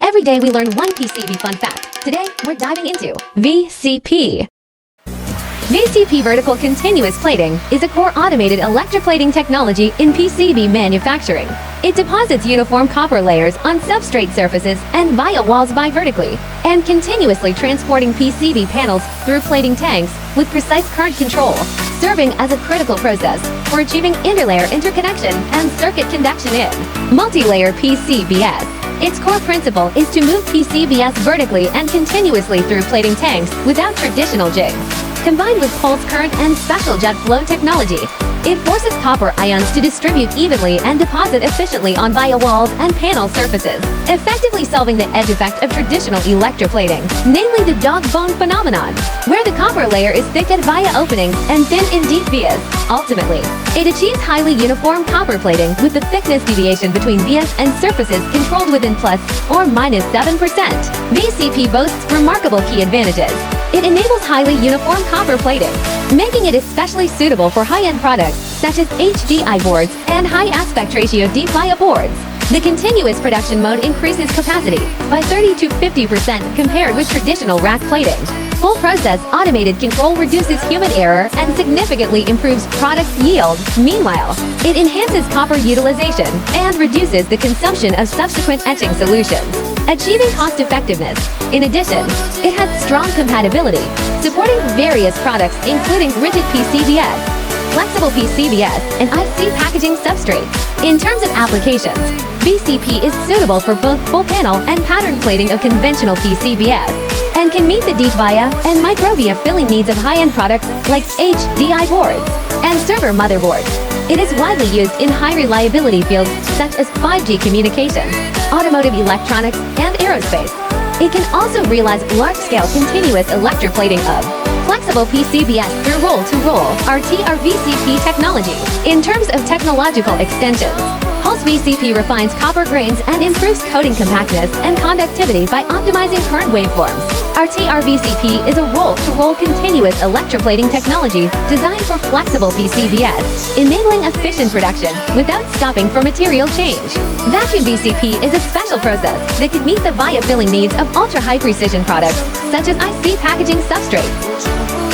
Every day we learn one PCB fun fact. Today, we're diving into VCP. VCP vertical continuous plating is a core automated electroplating technology in PCB manufacturing. It deposits uniform copper layers on substrate surfaces and via walls bivertically, and continuously transporting PCB panels through plating tanks with precise current control, serving as a critical process for achieving interlayer interconnection and circuit conduction in multi-layer PCBS. Its core principle is to move PCBS vertically and continuously through plating tanks without traditional jigs. Combined with pulse current and special jet flow technology, it forces copper ions to distribute evenly and deposit efficiently on via walls and panel surfaces, effectively solving the edge effect of traditional electroplating, namely the dog bone phenomenon, where the copper layer is thick at via openings and thin in deep vias. Ultimately, it achieves highly uniform copper plating with the thickness deviation between vias and surfaces controlled within plus or minus 7%. VCP boasts remarkable key advantages. It enables highly uniform copper plating, making it especially suitable for high-end products such as HDI boards and high aspect ratio deep via boards. The continuous production mode increases capacity by 30 to 50% compared with traditional rack plating. Full process automated control reduces human error and significantly improves product yield. Meanwhile, it enhances copper utilization and reduces the consumption of subsequent etching solutions, achieving cost effectiveness. In addition, it has strong compatibility, supporting various products including rigid PCBS, flexible PCBS, and IC packaging substrates. In terms of applications, VCP is suitable for both full panel and pattern plating of conventional PCBS, and can meet the deep via and microvia filling needs of high-end products like HDI boards and server motherboards. It is widely used in high-reliability fields such as 5G communications, automotive electronics, and aerospace. It can also realize large-scale continuous electroplating of flexible PCBS through roll-to-roll (RT or VCP technology). In terms of technological extensions, Pulse VCP refines copper grains and improves coating compactness and conductivity by optimizing current waveforms. RT-RVCP is a roll-to-roll continuous electroplating technology designed for flexible PCBS, enabling efficient production without stopping for material change. Vacuum VCP is a special process that can meet the via filling needs of ultra-high precision products such as IC packaging substrates.